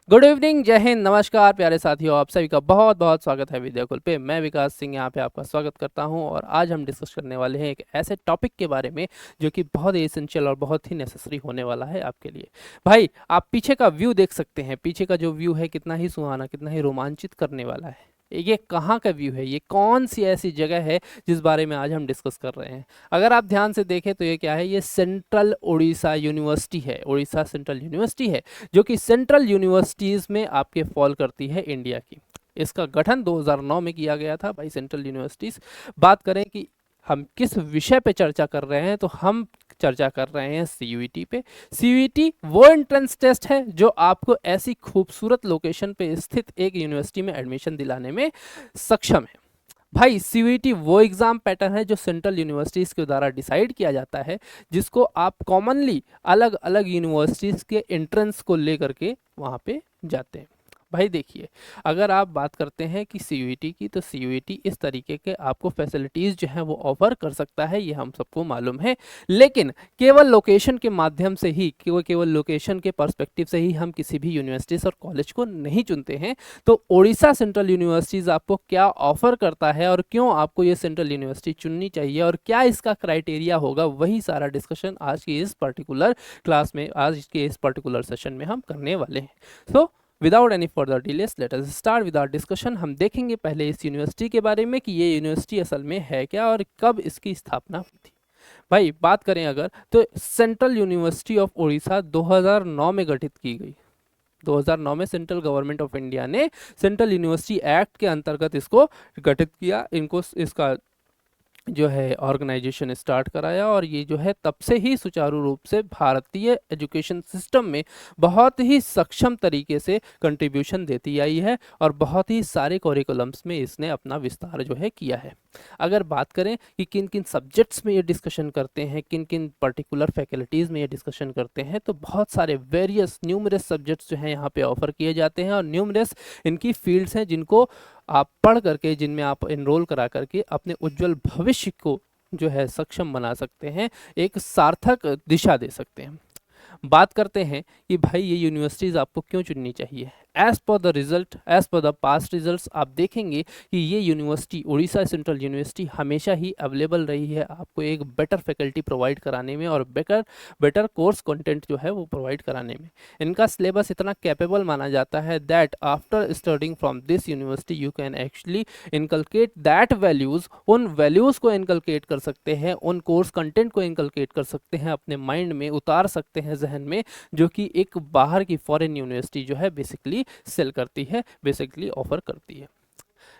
Good evening, जय हिंद, नमस्कार प्यारे साथियों। आप सभी का बहुत बहुत स्वागत है विद्याकुल पे। मैं विकास सिंह यहाँ पे आपका स्वागत करता हूँ और आज हम डिस्कस करने वाले हैं एक ऐसे टॉपिक के बारे में जो कि बहुत ही एसेंशियल और बहुत ही नेसेसरी होने वाला है आपके लिए। भाई, आप पीछे का व्यू देख सकते हैं। पीछे का जो व्यू है कितना ही सुहाना, कितना ही रोमांचित करने वाला है। ये कहाँ का व्यू है, ये कौन सी ऐसी जगह है जिस बारे में आज हम डिस्कस कर रहे हैं। अगर आप ध्यान से देखें तो ये क्या है, ये सेंट्रल उड़ीसा यूनिवर्सिटी है। उड़ीसा सेंट्रल यूनिवर्सिटी है जो कि सेंट्रल यूनिवर्सिटीज़ में आपके फॉल करती है इंडिया की। इसका गठन 2009 में किया गया था भाई, सेंट्रल यूनिवर्सिटीज़। बात करें कि हम किस विषय पे चर्चा कर रहे हैं, तो हम चर्चा कर रहे हैं सीयूईटी पे। सीयूईटी वो एंट्रेंस टेस्ट है जो आपको ऐसी खूबसूरत लोकेशन पे स्थित एक यूनिवर्सिटी में एडमिशन दिलाने में सक्षम है। भाई, सीयूईटी वो एग्जाम पैटर्न है जो सेंट्रल यूनिवर्सिटीज़ के द्वारा डिसाइड किया जाता है, जिसको आप कॉमनली अलग अलग यूनिवर्सिटीज़ के एंट्रेंस को लेकर के वहाँ पे जाते हैं। भाई देखिए, अगर आप बात करते हैं कि सीयूईटी की, तो सीयूईटी इस तरीके के आपको फैसिलिटीज़ जो हैं वो ऑफर कर सकता है, ये हम सबको मालूम है। लेकिन केवल लोकेशन के माध्यम से ही, केवल लोकेशन के पर्सपेक्टिव से ही हम किसी भी यूनिवर्सिटीज़ और कॉलेज को नहीं चुनते हैं। तो उड़ीसा सेंट्रल यूनिवर्सिटीज़ आपको क्या ऑफर करता है और क्यों आपको ये सेंट्रल यूनिवर्सिटी चुननी चाहिए और क्या इसका क्राइटेरिया होगा, वही सारा डिस्कशन आज की इस पर्टिकुलर क्लास में, आज के इस पर्टिकुलर सेशन में हम करने वाले हैं। So without any further delays let us start with our discussion. हम देखेंगे पहले इस यूनिवर्सिटी के बारे में कि ये यूनिवर्सिटी असल में है क्या और कब इसकी स्थापना हुई थी। भाई, बात करें अगर, तो सेंट्रल यूनिवर्सिटी ऑफ उड़ीसा 2009 में गठित की गई। 2009 में सेंट्रल गवर्नमेंट ऑफ इंडिया ने सेंट्रल यूनिवर्सिटी एक्ट के अंतर्गत इसको गठित किया, इनको इसका जो है ऑर्गेनाइजेशन स्टार्ट कराया और ये जो है तब से ही सुचारू रूप से भारतीय एजुकेशन सिस्टम में बहुत ही सक्षम तरीके से कंट्रीब्यूशन देती आई है और बहुत ही सारे करिकुलम्स में इसने अपना विस्तार जो है किया है। अगर बात करें कि किन किन सब्जेक्ट्स में ये डिस्कशन करते हैं, किन किन पर्टिकुलर फैकल्टीज़ में ये डिस्कशन करते हैं, तो बहुत सारे वेरियस न्यूमरस सब्जेक्ट्स जो हैं यहाँ पे ऑफर किए जाते हैं और न्यूमरस इनकी फील्ड्स हैं जिनको आप पढ़ करके, जिनमें आप एनरोल करा करके अपने उज्जवल भविष्य को जो है सक्षम बना सकते हैं, एक सार्थक दिशा दे सकते हैं। बात करते हैं कि भाई ये यूनिवर्सिटीज़ आपको क्यों चुननी चाहिए। As per the result, as per the past results, आप देखेंगे कि ये यूनिवर्सिटी, उड़ीसा सेंट्रल यूनिवर्सिटी, हमेशा ही अवेलेबल रही है आपको एक बेटर फैकल्टी प्रोवाइड कराने में और बेटर कोर्स कंटेंट जो है वो प्रोवाइड कराने में। इनका सिलेबस इतना कैपेबल माना जाता है that after studying from this university you can actually inculcate that values, उन वैल्यूज़ को इनकलकेट कर सकते हैं, उन कोर्स कंटेंट को इनकलकेट कर सकते हैं, अपने माइंड में उतार सकते हैं जहन में, जो कि एक बाहर की फॉरेन यूनिवर्सिटी जो है बेसिकली सेल करती है, बेसिकली ऑफर करती है।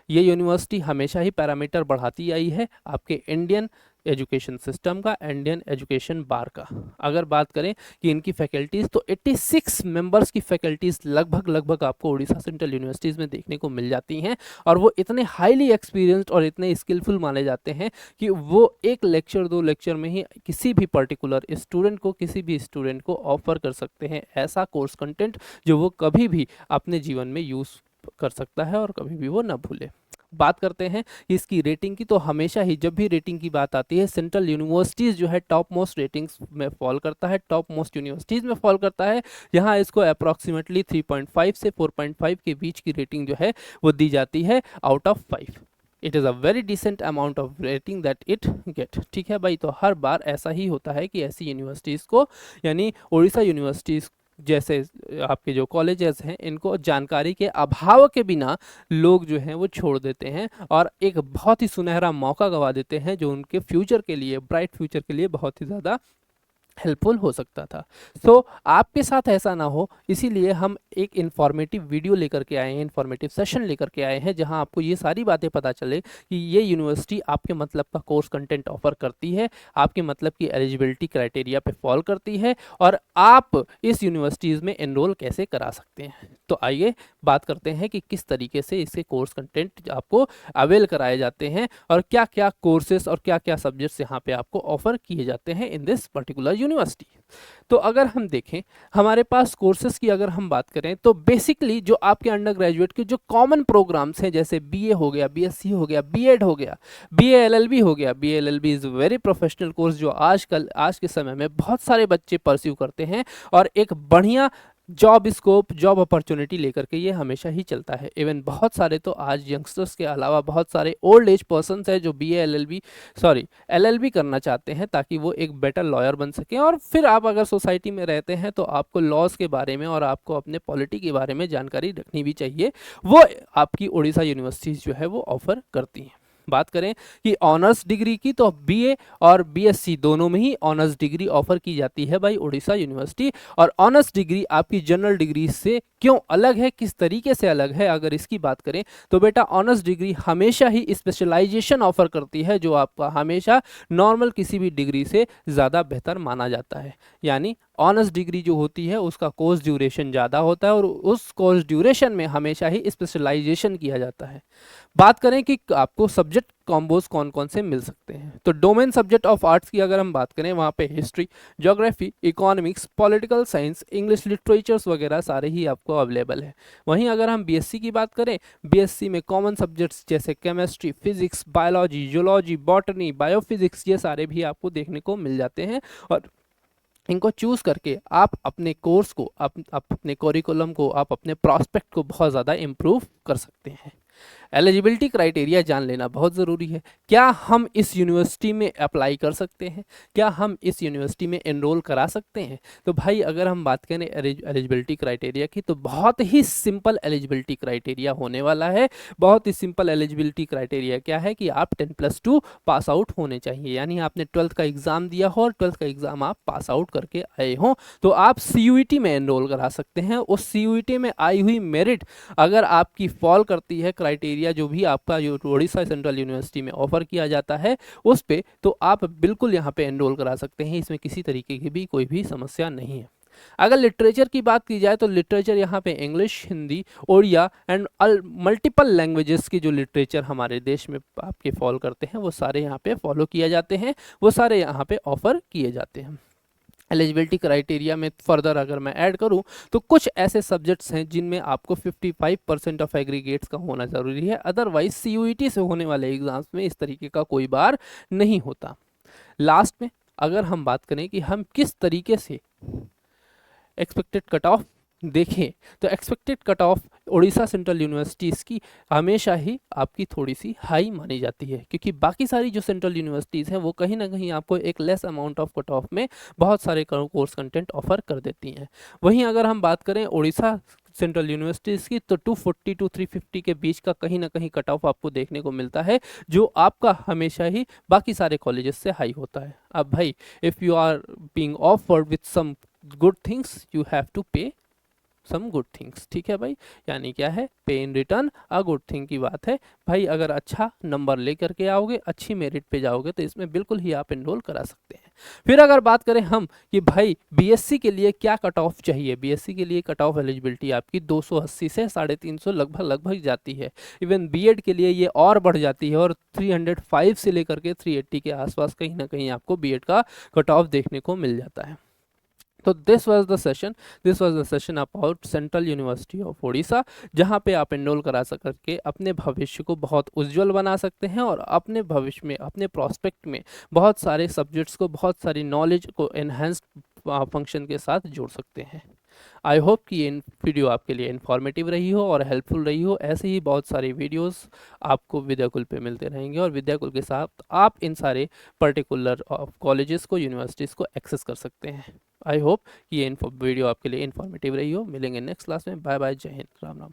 ये यूनिवर्सिटी हमेशा ही पैरामीटर बढ़ाती आई है आपके इंडियन एजुकेशन सिस्टम का, इंडियन एजुकेशन बार का। अगर बात करें कि इनकी फैकल्टीज़, तो 86 मेंबर्स की फैकल्टीज़ लगभग आपको उड़ीसा सेंट्रल यूनिवर्सिटीज़ में देखने को मिल जाती हैं और वो इतने हाईली एक्सपीरियंस्ड और इतने स्किलफुल माने जाते हैं कि वो एक लेक्चर, दो लेक्चर में ही किसी भी पर्टिकुलर स्टूडेंट को, किसी भी स्टूडेंट को ऑफर कर सकते हैं ऐसा कोर्स कंटेंट जो वो कभी भी अपने जीवन में यूज़ कर सकता है और कभी भी वो ना भूले। बात करते हैं इसकी रेटिंग की, तो हमेशा ही जब भी रेटिंग की बात आती है, सेंट्रल यूनिवर्सिटीज़ जो है टॉप मोस्ट रेटिंग्स में फॉल करता है, टॉप मोस्ट यूनिवर्सिटीज़ में फॉल करता है। यहाँ इसको अप्रॉक्सीमेटली 3.5 से 4.5 के बीच की रेटिंग जो है वो दी जाती है out of 5। It is a very decent amount of rating that it get. ठीक है भाई, तो हर बार ऐसा ही होता है कि ऐसी यूनिवर्सिटीज़ को, यानी उड़ीसा यूनिवर्सिटीज़ जैसे आपके जो कॉलेजेस हैं, इनको जानकारी के अभाव के बिना लोग जो हैं वो छोड़ देते हैं और एक बहुत ही सुनहरा मौका गवा देते हैं जो उनके फ्यूचर के लिए, ब्राइट फ्यूचर के लिए बहुत ही ज़्यादा हेल्पफुल हो सकता था। सो आपके साथ ऐसा ना हो, इसीलिए हम एक इन्फॉर्मेटिव वीडियो लेकर के आए हैं, इन्फॉर्मेटिव सेशन लेकर के आए हैं, जहां आपको ये सारी बातें पता चले कि ये यूनिवर्सिटी आपके मतलब का कोर्स कंटेंट ऑफर करती है, आपके मतलब की एलिजिबिलिटी क्राइटेरिया पे फॉल करती है और आप इस यूनिवर्सिटीज़ में एनरोल कैसे करा सकते हैं। तो आइए बात करते हैं कि किस तरीके से इसके कोर्स कंटेंट आपको अवेल कराए जाते हैं और क्या क्या कोर्सेस और क्या क्या सब्जेक्ट्स यहाँ पे आपको ऑफर किए जाते हैं इन दिस पर्टिकुलर यूनिवर्सिटी। तो अगर हम देखें हमारे पास कोर्सेज की, अगर हम बात करें तो बेसिकली जो आपके अंडर ग्रेजुएट के जो कॉमन प्रोग्राम्स हैं, जैसे बीए हो गया, बीएससी हो गया, बीएड हो गया, बीए एलएलबी हो गया। BA LLB is very professional course जो आज के समय में बहुत सारे बच्चे परस्यू करते हैं और एक बढ़िया जॉब स्कोप, जॉब अपॉर्चुनिटी लेकर के ये हमेशा ही चलता है। इवन बहुत सारे तो आज यंगस्टर्स के अलावा बहुत सारे ओल्ड एज पर्सन्स हैं जो बीए एलएलबी सॉरी एलएलबी करना चाहते हैं ताकि वो एक बेटर लॉयर बन सकें। और फिर आप अगर सोसाइटी में रहते हैं तो आपको लॉज के बारे में और आपको अपने पॉलिटी के बारे में जानकारी रखनी भी चाहिए, वो आपकी उड़ीसा यूनिवर्सिटीज़ जो है वो ऑफर करती हैं। बात करें कि ऑनर्स डिग्री की, तो बीए और बीएससी दोनों में ही ऑनर्स डिग्री ऑफर की जाती है बाई उड़ीसा यूनिवर्सिटी। और ऑनर्स डिग्री आपकी जनरल डिग्री से क्यों अलग है, किस तरीके से अलग है, अगर इसकी बात करें तो बेटा ऑनर्स डिग्री हमेशा ही स्पेशलाइजेशन ऑफर करती है, जो आपका हमेशा नॉर्मल किसी भी डिग्री से ज़्यादा बेहतर माना जाता है। यानी ऑनर्स डिग्री जो होती है उसका कोर्स ड्यूरेशन ज़्यादा होता है और उस कोर्स ड्यूरेशन में हमेशा ही स्पेशलाइजेशन किया जाता है। बात करें कि आपको सब्जेक्ट कॉम्बोज कौन कौन से मिल सकते हैं, तो डोमेन सब्जेक्ट ऑफ आर्ट्स की अगर हम बात करें वहाँ पे history, geography, economics, political science, English literatures वगैरह सारे ही आपको अवेलेबल है। वहीं अगर हम बीएससी की बात करें, बीएससी में कॉमन सब्जेक्ट्स जैसे chemistry, physics, biology, zoology, botany, biophysics ये सारे भी आपको देखने को मिल जाते हैं। और इनको चूज़ करके आप अपने कोर्स को, आप अपने करिकुलम को, आप अपने प्रॉस्पेक्ट को बहुत ज़्यादा इम्प्रूव कर सकते हैं। एलिजिबिलिटी क्राइटेरिया जान लेना बहुत ज़रूरी है। क्या हम इस यूनिवर्सिटी में अप्लाई कर सकते हैं, क्या हम इस यूनिवर्सिटी में एनरोल करा सकते हैं? तो भाई अगर हम बात करें एलिजिबिलिटी क्राइटेरिया की, तो बहुत ही सिंपल एलिजिबिलिटी क्राइटेरिया होने वाला है। बहुत ही सिंपल एलिजिबिलिटी क्राइटेरिया क्या है कि आप 10+2 पास आउट होने चाहिए, यानी आपने 12th का एग्ज़ाम दिया हो और 12th का एग्ज़ाम आप पास आउट करके आए हों तो आप सीयूईटी में एनरोल करा सकते हैं। उस सीयूईटी में आई हुई मेरिट अगर आपकी फॉल करती है क्राइटेरिया जो भी आपका उड़ीसा सेंट्रल यूनिवर्सिटी में ऑफर किया जाता है उस पे, तो आप बिल्कुल यहाँ पे एनरोल करा सकते हैं। इसमें किसी तरीके की भी कोई भी समस्या नहीं है। अगर लिटरेचर की बात की जाए तो लिटरेचर यहाँ पे English, Hindi, Odia and multiple languages की जो लिटरेचर हमारे देश में आपके फॉलो करते हैं वो सारे यहाँ पे फॉलो किए जाते हैं, वो सारे यहाँ पे ऑफर किए जाते हैं। एलिजिबिलिटी क्राइटेरिया में फर्दर अगर मैं ऐड करूं तो कुछ ऐसे सब्जेक्ट्स हैं जिनमें आपको 55% ऑफ एग्रीगेट्स का होना ज़रूरी है, अदरवाइज सीयूईटी से होने वाले एग्जाम्स में इस तरीके का कोई बार नहीं होता। लास्ट में अगर हम बात करें कि हम किस तरीके से एक्सपेक्टेड कट ऑफ देखें, तो expected cut off Orissa central universities की हमेशा ही आपकी थोड़ी सी हाई मानी जाती है, क्योंकि बाकी सारी जो सेंट्रल यूनिवर्सिटीज़ हैं वो कहीं ना कहीं आपको एक less amount of cut off में बहुत सारे कोर्स कंटेंट ऑफर कर देती हैं। वहीं अगर हम बात करें उड़ीसा सेंट्रल यूनिवर्सिटीज़ की, तो 240 टू 350 के बीच का कहीं ना कहीं कट ऑफ आपको देखने को मिलता है, जो आपका हमेशा ही बाकी सारे कॉलेजेस से हाई होता है। अब भाई if you are being offered with some good things you have to pay some good things, ठीक है भाई। यानी क्या है, पे in return a good thing की बात है भाई। अगर अच्छा नंबर लेकर के आओगे, अच्छी मेरिट पे जाओगे तो इसमें बिल्कुल ही आप एनरोल करा सकते हैं। फिर अगर बात करें हम कि भाई बीएससी के लिए क्या कट ऑफ चाहिए, बीएससी के लिए कट ऑफ एलिजिबिलिटी आपकी 280 से 350 लगभग जाती है। इवन बीएड के लिए ये और बढ़ जाती है और 305 से लेकर के 380 के आसपास कहीं ना कहीं आपको बीएड का कट ऑफ देखने को मिल जाता है। तो this was the session about central university of Orissa, जहाँ पे आप एनरोल करा सक के अपने भविष्य को बहुत उज्जवल बना सकते हैं और अपने भविष्य में, अपने प्रॉस्पेक्ट में बहुत सारे सब्जेक्ट्स को, बहुत सारी नॉलेज को एनहेंस्ड फंक्शन के साथ जोड़ सकते हैं। आई होप कि ये वीडियो आपके लिए इन्फॉर्मेटिव रही हो और हेल्पफुल रही हो। ऐसे ही बहुत सारी वीडियोस आपको विद्याकुल पे मिलते रहेंगे और विद्याकुल के साथ आप इन सारे पर्टिकुलर कॉलेजेस को, यूनिवर्सिटीज़ को एक्सेस कर सकते हैं। आई होप कि ये वीडियो आपके लिए इन्फॉर्मेटिव रही हो। मिलेंगे नेक्स्ट क्लास में। बाय बाय, जय हिंद, राम राम।